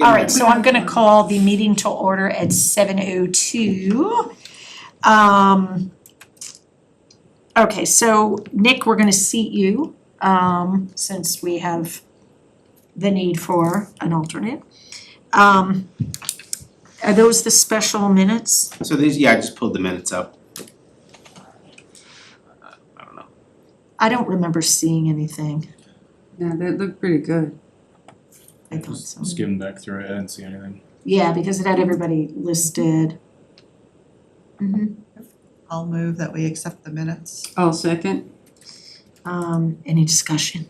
All right, so I'm gonna call the meeting to order at 7:02. Okay, so Nick, we're gonna seat you, since we have the need for an alternate. Are those the special minutes? So these, yeah, I just pulled the minutes up. I don't know. I don't remember seeing anything. Yeah, they look pretty good. I thought so. Skimmed back through it, I didn't see anything. Yeah, because it had everybody listed. I'll move that we accept the minutes. I'll second. Any discussion?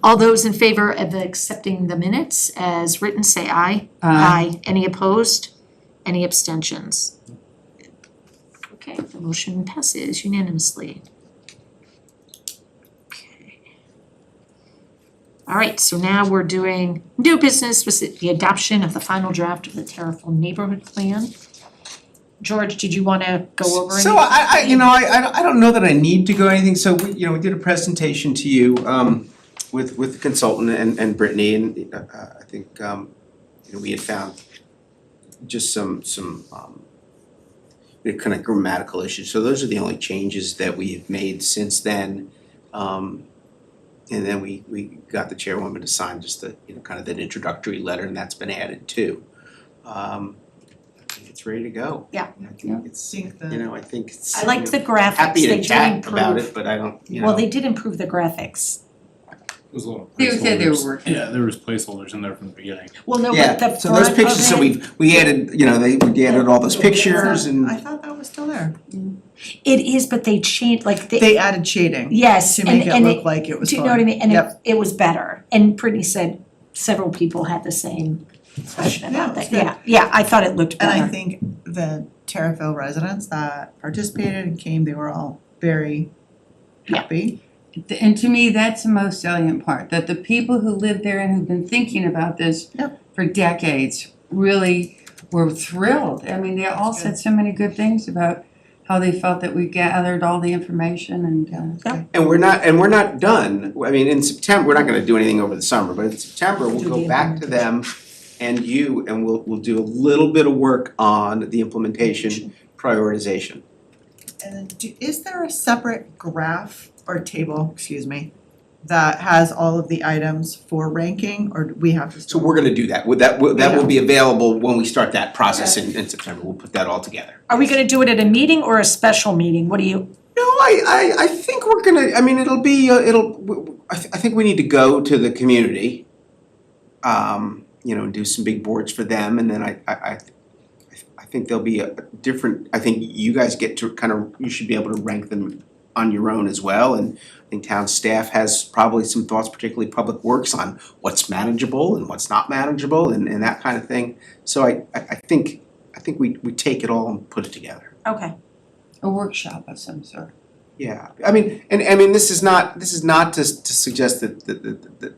All those in favor of accepting the minutes as written, say aye. Any opposed? Any abstentions? Okay, the motion passes unanimously. Okay. All right, so now we're doing new business, was it the adoption of the final draft of the Terriffill neighborhood plan? George, did you wanna go over anything? So I don't know that I need to go anything, so we did a presentation to you with the consultant and Brittany, and I think we had found just some kind of grammatical issues, so those are the only changes that we've made since then. And then we got the chairwoman to sign just the kind of that introductory letter, and that's been added too. I think it's ready to go. Yeah. I think it's I think it's I like the graphics, happy they to did chat about improve. it, but I don't, Well, they did improve the graphics. It was a little They said they were placeholders. working. Yeah, there was placeholders in there from the beginning. Well, no, Yeah, but the so those front pictures, so of it, we added, we added all those pictures I and thought that was still there. it is, but they changed, like, They added shading yes, to and make it and look like it was do you fun. know what I mean? And Yep. it was better, and Brittany said several people had the same question Yeah, about it's that, good. yeah, I thought it looked And better. I think the Terriffill residents that participated and came, they were all very happy. And to me, that's the most salient part, that the people who live there and who've been thinking about this Yep. for decades really were thrilled. I mean, they all That's said so many good things about how they felt that we gathered all the information and we're not done. I mean, in September, we're not gonna do anything over the summer, but in September, we'll Do go the back to them and we'll do a little bit of work on the implementation prioritization. And then is there a separate graph or table, that has all of the items for ranking, or do we have to? So we're gonna do that. That will be available when we start that process in September. We'll put that all together. Are we gonna do it at a meeting or a special meeting? What do you, No, I think we're gonna, I mean, it'll be, I think we need to go to the community. And do some big boards for them, and then I think there'll be a different, I think you guys get to you should be able to rank them on your own as well, and I think town staff has probably some thoughts, particularly Public Works, on what's manageable and what's not manageable and that kind of thing. So I think we take it all and put it together. okay, a workshop of some sort. Yeah, I mean, this is not to suggest that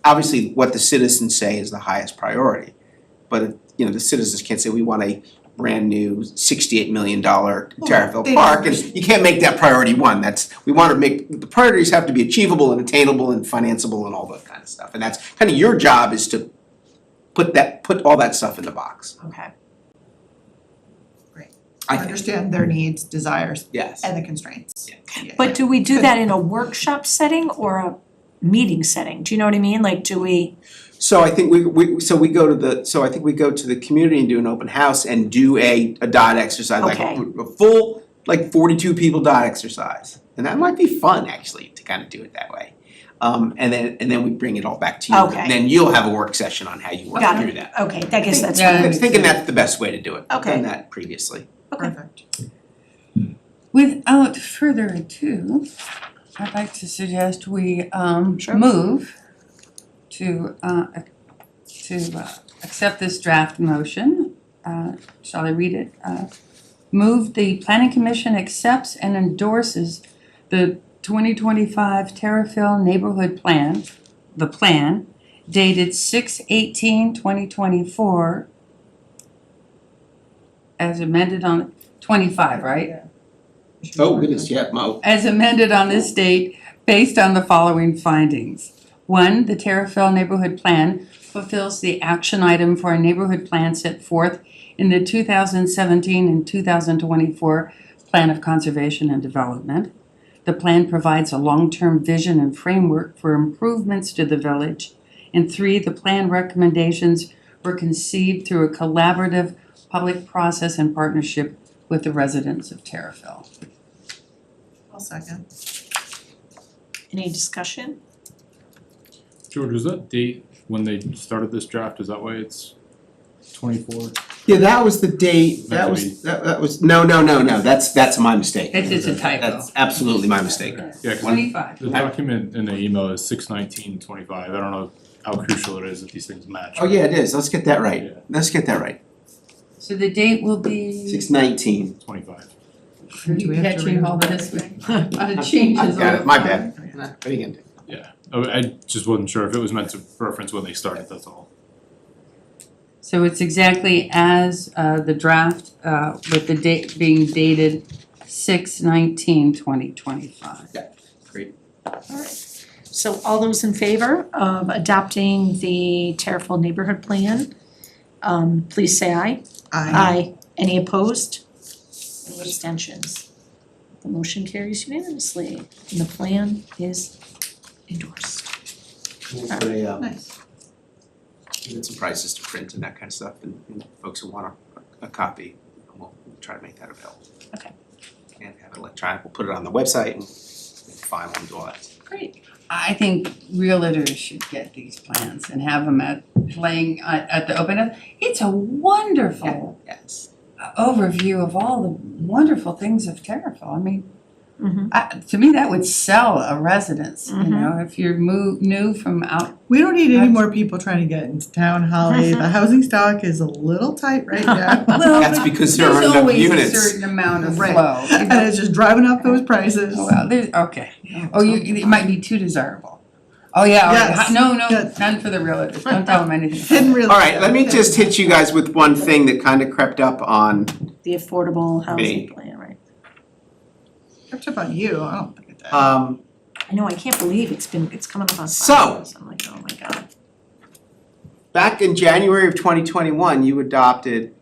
obviously what the citizens say is the highest priority, but the citizens can't say we want a brand new $68 million Terriffill they Park, and don't- you can't make that priority one. We want to make, the priorities have to be achievable and attainable and financeable and all that kind of stuff, and that's kind of your job, is to put all that stuff in the box. okay. I I think, understand their needs, desires, yes. and the constraints. Yeah. But do we do that in a workshop setting or a meeting setting? Do you know what I mean? Like, do we, So I think we go to the community and do an open house and do a dot exercise, like Okay. a full, 42 people dot exercise. And that might be fun, actually, to kind of do it that way. And then we bring it all back to you. Okay. And then you'll have a work session on how you work got through it, that. okay, I guess that's Yeah. I'm thinking that's the best way to do it. I've Okay. done that previously. okay. Perfect. Without further ado, I'd like to suggest we Sure. move to accept this draft motion. Shall I read it? Move the planning commission accepts and endorses the 2025 Terriffill neighborhood plan, the plan dated 6/18/2024 as amended on 25, right? Oh, goodness, yeah, Mo. As amended on this date based on the following findings. 1, the Terriffill neighborhood plan fulfills the action item for a neighborhood plan set forth in the 2017 and 2024 Plan of Conservation and Development. The plan provides a long-term vision and framework for improvements to the village. And 3, the plan recommendations were conceived through a collaborative public process and partnership with the residents of Terriffill. I'll second. Any discussion? George, was that date when they started this draft, is that why it's 24? Yeah, that was the date, that Meant to was, that was, no, that's my mistake. It's just a typo. That's absolutely my mistake. Yeah, 'cause 25. the document in the email is 6/19/25. I don't know how crucial it is that these things match. Oh, yeah, it is, let's get that right, Yeah. let's get that right, So the date will be. 6/19. 25. Do You we have to catching read all all this? Other changes. Got all it, my the time. bad. What are you gonna do? Yeah, I just wasn't sure if it was meant to reference when they started, that's all. So it's exactly as the draft with the date being dated 6/19/2025. Great. Alright, so all those in favor of adopting the Terriffill Neighborhood Plan, please say aye. Aye. Any opposed? Any abstentions? The motion carries unanimously and the plan is endorsed. We'll put a, Nice. get some prices to print and that kind of stuff, and folks who want a copy, we'll try to make that available. Okay. And have it electronic, we'll put it on the website and file and do all that. Great. I think realtors should get these plans and have them playing at the open house. It's a wonderful Yes. overview of all the wonderful things of Terriffill. I mean, Mhm. to me, that would sell a residence, you Mhm. know, if you're new from out. We don't need any more people trying to get into town, Holly. The housing stock is a little tight right now. Well, That's but because there aren't enough There's units. always a certain amount of Right. flow. you And know. it's just driving up those prices. Oh, well, there's, okay. Oh, it might be too desirable. Oh, yeah, all right. Yes. No, Yes. none for the realtors. Don't tell them anything. Hidden real All right, estate. let me just hit you guys with one thing that kind of crept up on, The affordable housing Me. plan, right? Catch up on you, I don't think it did. um, I know, I can't believe it's coming up on 5 So- years. I'm like, oh my god. back in January of 2021, you adopted,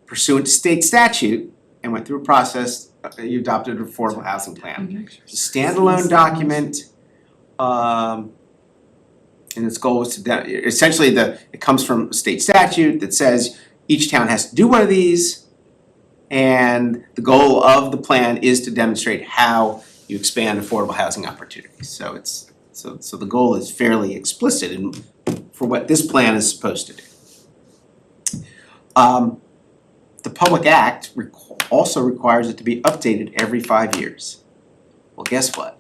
pursuant to state statute, and went through a process, you adopted an affordable housing plan. It's a standalone document, and its goal was to, essentially it comes from state statute that says each town has to do one of these, and the goal of the plan is to demonstrate how you expand affordable housing opportunities. So so the goal is fairly explicit in for what this plan is supposed to do. The Public Act also requires it to be updated every 5 years. Well, guess what?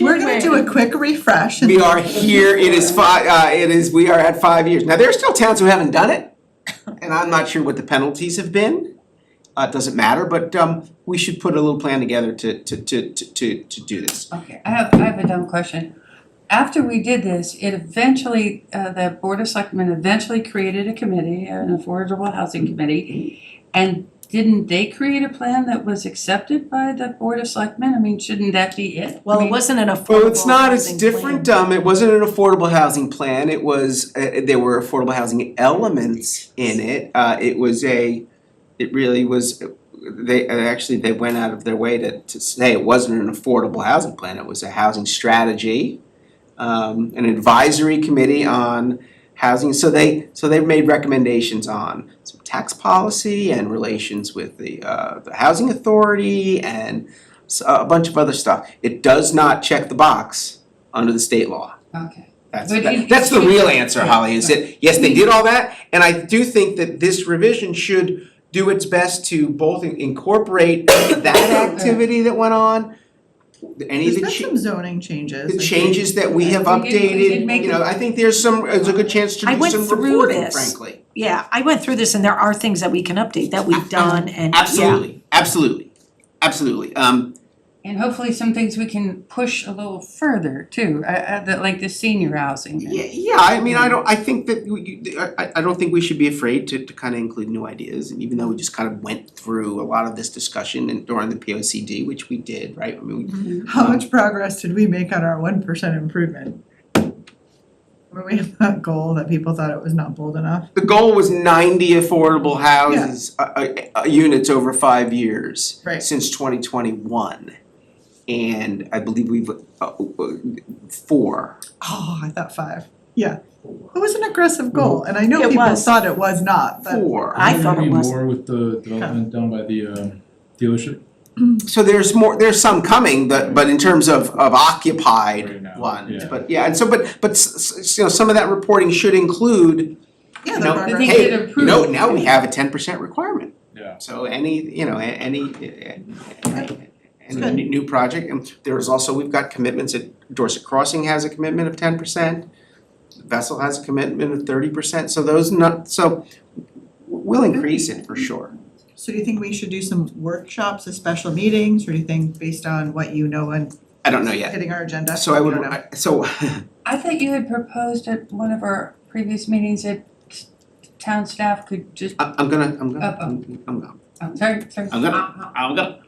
We're gonna do a quick refresh. and- We are here, we are at 5 years. Now, there are still towns who haven't done it, and I'm not sure what the penalties have been. It doesn't matter, but we should put a little plan together to do this. Okay, I have a dumb question. After we did this, it eventually, the Board of Selectmen eventually created a committee, an affordable housing committee. And didn't they create a plan that was accepted by the Board of Selectmen? I mean, shouldn't that be it? Well, I it mean, wasn't an affordable Well, it's not, it's housing different, plan. it wasn't an affordable housing plan, it was, there were affordable housing elements in it. It really was, they went out of their way to say it wasn't an affordable housing plan, it was a housing strategy. An advisory committee on housing, so they made recommendations on some tax policy and relations with the housing authority and a bunch of other stuff. It does not check the box under the state law. Okay. That's But that's the it- real answer, Holly, is that, yes, they did all that, and I do think that this revision should do its best to both incorporate that activity that went on, any of There's the been some zoning changes. the changes that we have We did updated, make you know, it- I think there's a good chance to I do went some through reporting, this. frankly. Yeah, I went through this and there are things that we can update that we've done and yeah. Absolutely. And hopefully some things we can push a little further too, like the senior housing. Yeah, I mean, I don't think we should be afraid to kind of include new ideas, and even though we just kind of went through a lot of this discussion during the POCD, which we did, right? I mean, How much progress did we make on our 1% improvement? When we have that goal that people thought it was not bold enough. The goal was 90 affordable houses, units over 5 years. Right. Since 2021. And I believe we've, 4. Oh, I thought 5. Yeah. It was an aggressive goal, and I know It people was. thought it was not, but 4. I thought it Maybe was. more with the development down by the dealership. So there's some coming, but in terms of Right occupied now, ones, yeah. but yeah, and so but some of that reporting should include, yeah, you the know, progress. think hey, it you know, approved. now we have a 10% requirement. Yeah. So any good. new project, and there's also, we've got commitments at Dorset Crossing has a commitment of 10%. Vessel has a commitment of 30%, so we'll increase it for sure. So do you think we should do some workshops, or special meetings, or do you think based on what you know and I don't know yet, hitting our agenda? so I You would, don't know. so I thought you had proposed at one of our previous meetings that town staff could just, I'm gonna. oh, sorry. I'm gonna.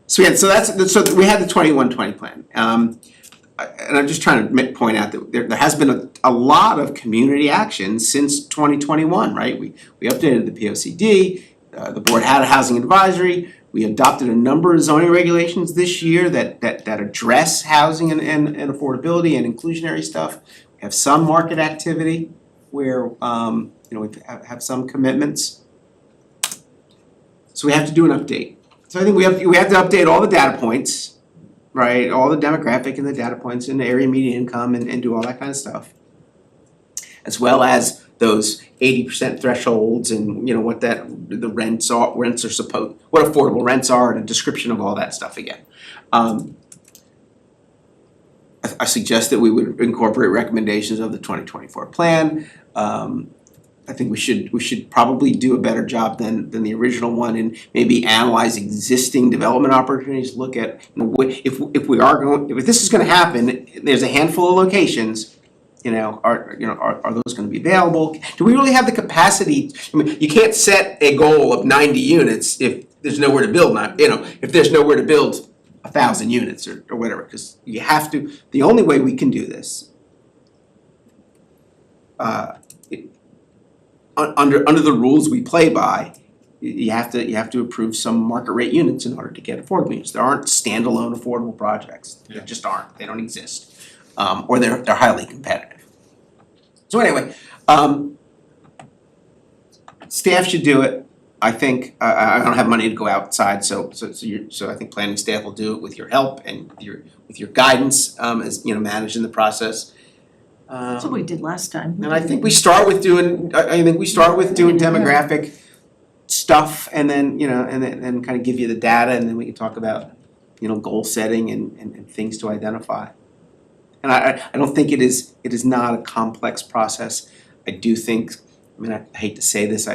So we had the 21-20 plan. And I'm just trying to point out that there has been a lot of community action since 2021, right? We updated the POCD, the board had a housing advisory, we adopted a number of zoning regulations this year that address housing and affordability and inclusionary stuff. We have some market activity where, we have some commitments. So we have to do an update. So I think we have to update all the data points, right? All the demographic and the data points and the area median income and do all that kind of stuff. As well as those 80% thresholds and what the rents are supposed, what affordable rents are, and a description of all that stuff again. I suggest that we would incorporate recommendations of the 2024 plan. I think we should probably do a better job than the original one and maybe analyze existing development opportunities, look at, if this is gonna happen, there's a handful of locations, are those gonna be available? Do we really have the capacity? I mean, you can't set a goal of 90 units if there's nowhere to build, if there's nowhere to build 1,000 units or whatever, because you have to, the only way we can do this under the rules we play by, you have to approve some market rate units in order to get affordable units. There aren't standalone affordable projects. There just aren't. They don't exist. Or they're highly competitive. So anyway, staff should do it. I think I don't have money to go outside, so I think planning staff will do it with your help and with your guidance as managing the process. That's what we did last time. And I think we start with doing demographic stuff and then, and kind of give you the data and then we can talk about, goal setting and things to identify. And I don't think it is not a complex process. I do think, I hate to say this,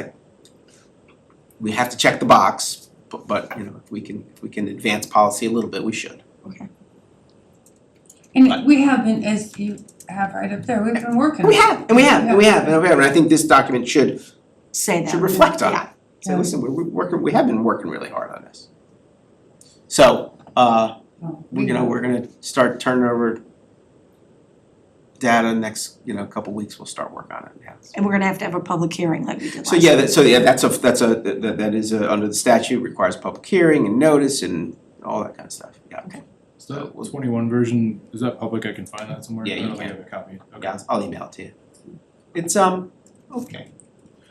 we have to check the box, but if we can advance policy a little bit, we should. And we have been, as you have right up there, we've been working. And we have, and I think this document should Say that. reflect on Yeah. it. So listen, we have been working really hard on this. So, we're gonna start turning over data next, couple weeks, we'll start working on it, yeah. And we're gonna have to have a public hearing like we did last So yeah, that is under the statute, requires public hearing and notice and all that kind of stuff, yeah. Okay. Is that 21 version, is that public? I can find that somewhere? Yeah, you I don't can. have a copy. Okay. Yeah, I'll email it to you. It's okay.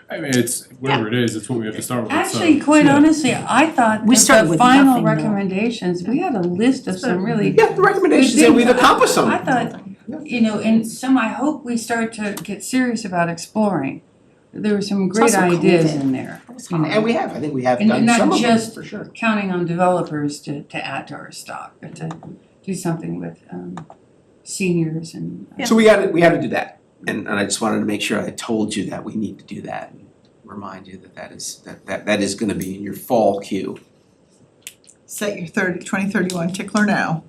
I mean, it's whatever it is, it's what we have to start with. Actually, so, quite yeah. honestly, I thought We that started the with final nothing, though. recommendations, we had a list of some really. Yeah, the recommendations and we've accomplished some. I thought, and some I hope we start to get serious about exploring. There were some great also ideas COVID. in there. And we have, I think we have And done not some of them, just for sure. counting on developers to add to our stock, but to do something with seniors and. So we had to do that, and I just wanted to make sure I told you that we need to do that, and remind you that is gonna be in your fall queue. Set your 2031 tickler now.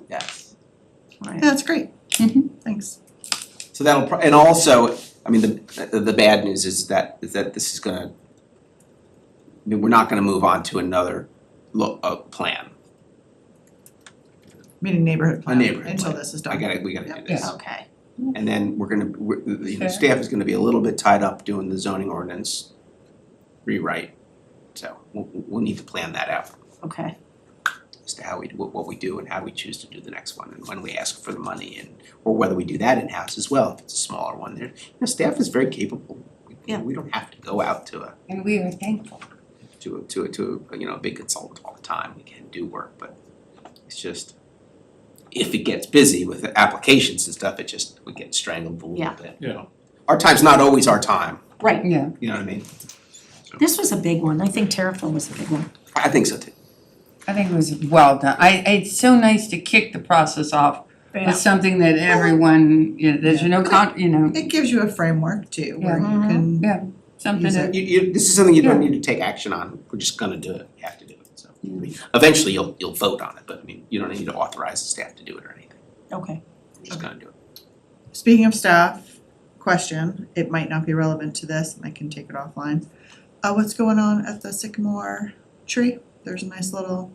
Yes. Right. Yeah, that's great. Mhm. Thanks. So and also, I mean, the bad news is that this is gonna, we're not gonna move on to another plan. Meaning neighborhood plan. neighborhood until plan. this is done. We gotta do Yep. this. Okay. And then you know, Fair. staff is gonna be a little bit tied up doing the zoning ordinance rewrite. So we'll need to plan that out Okay, as to what we do and how we choose to do the next one and when we ask for the money or whether we do that in-house as well, if it's a smaller one there. You know, staff is very capable. Yeah. We don't have to go out to And we are thankful. a big consultant all the time. We can do work, but it's just, if it gets busy with the applications and stuff, we get strangled a little Yeah. bit. Yeah. Our time's not always our time, right. Yeah. you know what I mean? This was a big one. I think Terrafil was a big one. I think so too. I think it was well done. It's so nice to kick the process off with something that everyone, there's It gives you a framework too, where you can. Yeah. something Use that, This is something you don't Yeah. need to take action on. We're just gonna do it. You have to do it. So I Yeah. mean, eventually you'll vote on it, but I mean, you don't need to authorize the staff to do it or anything. Okay. We're just gonna do it. Speaking of staff, question, it might not be relevant to this, and I can take it offline. What's going on at the sycamore tree? There's a nice little,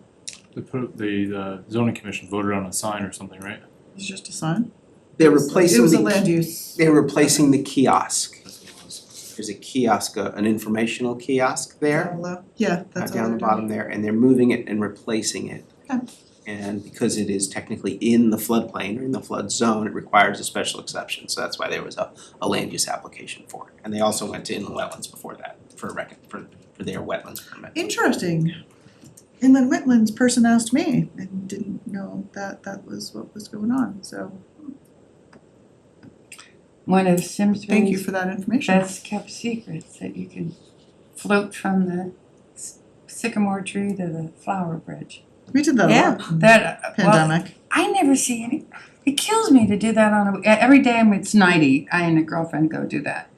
The zoning commission voted on a sign or something, right? it's just a sign. They're It was replacing a land use. they're replacing the kiosk. That's what it was. There's a kiosk, an informational kiosk there. Down below. Yeah, that's all Down the they're bottom doing. there, and they're moving it and replacing it. Okay. And because it is technically in the floodplain or in the flood zone, it requires a special exception, so that's why there was a land use application for it. And they also went to inland wetlands before that for their wetlands permit. Interesting. Inland wetlands person asked me and didn't know that that was what was going on, so one of thank you Simsbury's for that information. best kept secrets, that you can float from the sycamore tree to the flower bridge. We did that a Yeah. lot in That, well, pandemic. I never see any, it kills me to do that every day it's 90, I and a girlfriend go do that.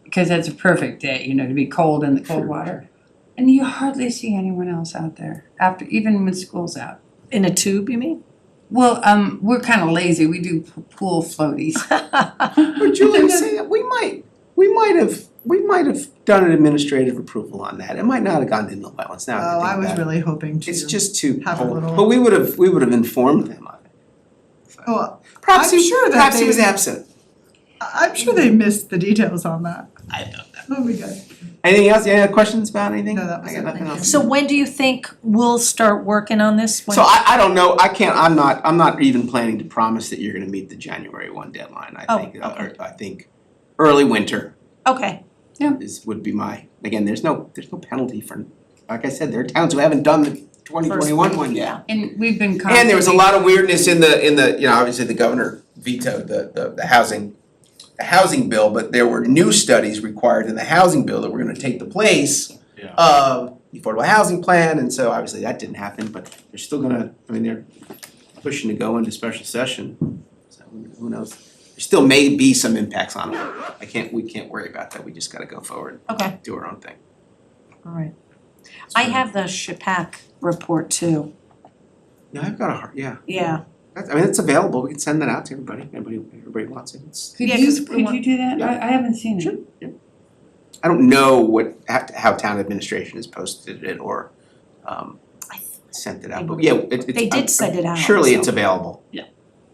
Because that's a perfect day, to be cold in the cold water. And you hardly see anyone else out there, even when school's out. In a tube, you mean? Well, we're kind of lazy, we do pool floaties. But Julie, say that we might have done an administrative approval on that. It might not have gone into the wetlands now. that Oh, I think was about it. really hoping to. It's just too have a cold, little- but we would have informed them of it. Oh, Perhaps I'm he, sure that perhaps he they- was absent. I'm sure they missed the details on that. I don't know. That'll be good. Anything else? Any other questions about anything? No, that was I got it. nothing Thank else. So when do you think we'll start working on this? When- So I don't know, I'm not even planning to promise that you're gonna meet the January 1 deadline. Oh, I think early winter Okay, would be again, there's no penalty for, like I said, there are towns who haven't done the 2021 one yet. And we've been And there was a lot of weirdness in the, obviously the governor vetoed the housing bill, but there were new studies required in the housing bill that were gonna take the place Yeah. of the affordable housing plan, and so obviously that didn't happen, but they're still they're pushing to go into special session, so who knows? There still may be some impacts on it. We can't worry about that, we just gotta go forward, okay, do our own thing. all right. I have the SHPAC report too. Yeah, I've got a heart, yeah. Yeah. It's available, we can send that out to everybody, everybody wants it, Could Yeah, you 'cause we want- do that? Yeah. I haven't seen it. Sure, yeah. I don't know how town administration has posted it or sent it out, but yeah, it's. They did send it out, Surely so- it's available.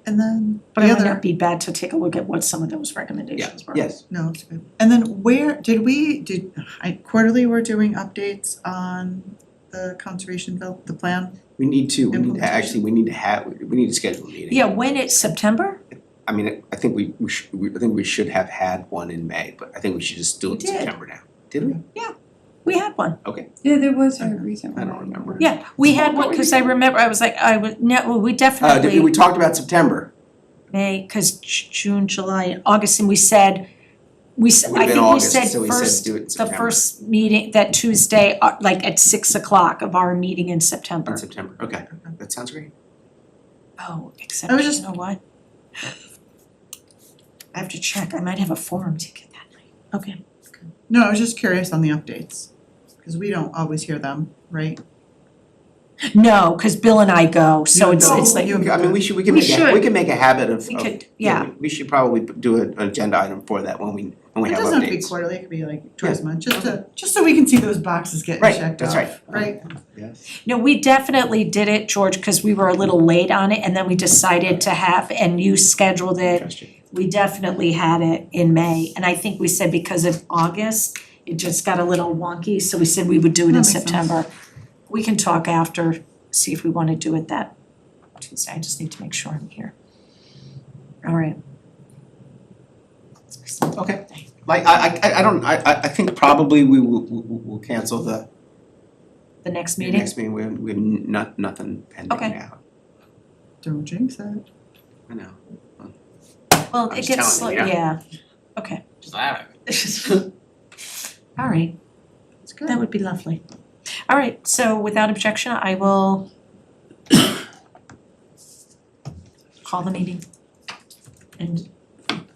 And then But the it might other, not be bad to take a look at what some of those Yeah, recommendations were. yes. no, it's good. And then quarterly we're doing updates on the conservation bill, the plan? We need to Implementation. we need to schedule a meeting. Yeah, when it's September? I mean, I think we should have had one in May, but I think we should just do it in We did. September now. Did we? We had one. Yeah, there was a recent I one. don't remember. Yeah, we had one, cause I remember, I was like, we definitely. We talked about September. May, cause June, July, and August, and we said, It would've I been think we August, said so we said first, do it in the September. first meeting, that Tuesday, like at 6:00 of our meeting in September. In September, okay, that sounds great. Oh, except, I was you just- know what? I have to check, I might have a forum ticket that night. Okay. No, I was just curious on the updates, because we don't always hear them, right? No, cause Bill and I go, so You it's go, like, you- I mean, we can We make should. a habit of. we could, yeah, We should probably do an agenda item for that when we It have updates. doesn't have to be quarterly, it could be like twice a month, just so we can see those boxes getting Right, checked that's off, right. right? Yes. no, we definitely did it, George, cause we were a little late on it, and then we decided to have, and you scheduled it, Trust you. we definitely had it in May, and I think we said because of August, it just got a little wonky, so we said we would do it in That makes sense. September. We can talk after, see if we wanna do it that Tuesday, I just need to make sure I'm here. All right. Okay. Like, I think probably we'll cancel the The next the meeting? next meeting, we have nothing pending Okay. now. Don't jinx it. I know. Well, I'm it just gets, telling you, yeah, okay. Just laugh. All right, It's good. that would be lovely. All right, so without objection, I will call the meeting and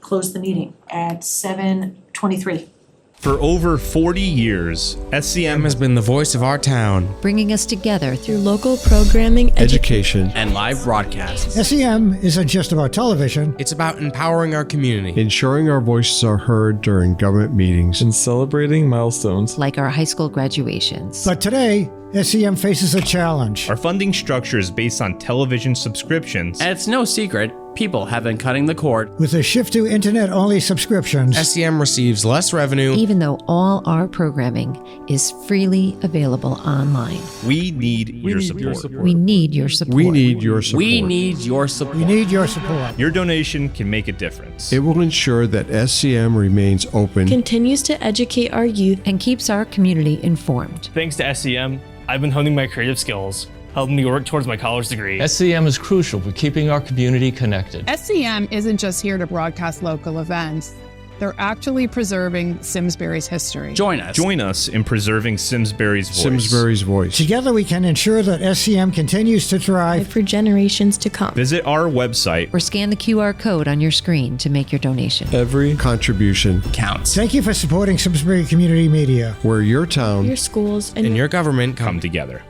close the meeting at 7:23. For over 40 years, SCM has been the voice of our town. bringing us together through local programming, Education. And live broadcasts. SEM isn't just about television. It's about empowering our community. Ensuring our voices are heard during government meetings. and celebrating milestones. like our high school graduations. But today, SEM faces a challenge. Our funding structure is based on television subscriptions. And it's no secret, people have been cutting the cord. With a shift to internet-only subscriptions, SCM receives less revenue. Even though all our programming is freely available online. We need your support. We need your support. We need your support. We need your support. we need your support. Your donation can make a difference. It will ensure that SCM remains open. Continues to educate our youth. And keeps our community informed. Thanks to SCM, I've been honing my creative skills, helping me work towards my college degree. SCM is crucial for keeping our community connected. SCM isn't just here to broadcast local events. They're actually preserving Simsbury's history. Join us. Join us in preserving Simsbury's voice. Simsbury's voice. Together we can ensure that SCM continues to thrive. For generations to come. Visit our website. Or scan the QR code on your screen to make your donation. Every contribution Counts. Thank you for supporting Simsbury Community Media. where your town Your schools and And your government come together.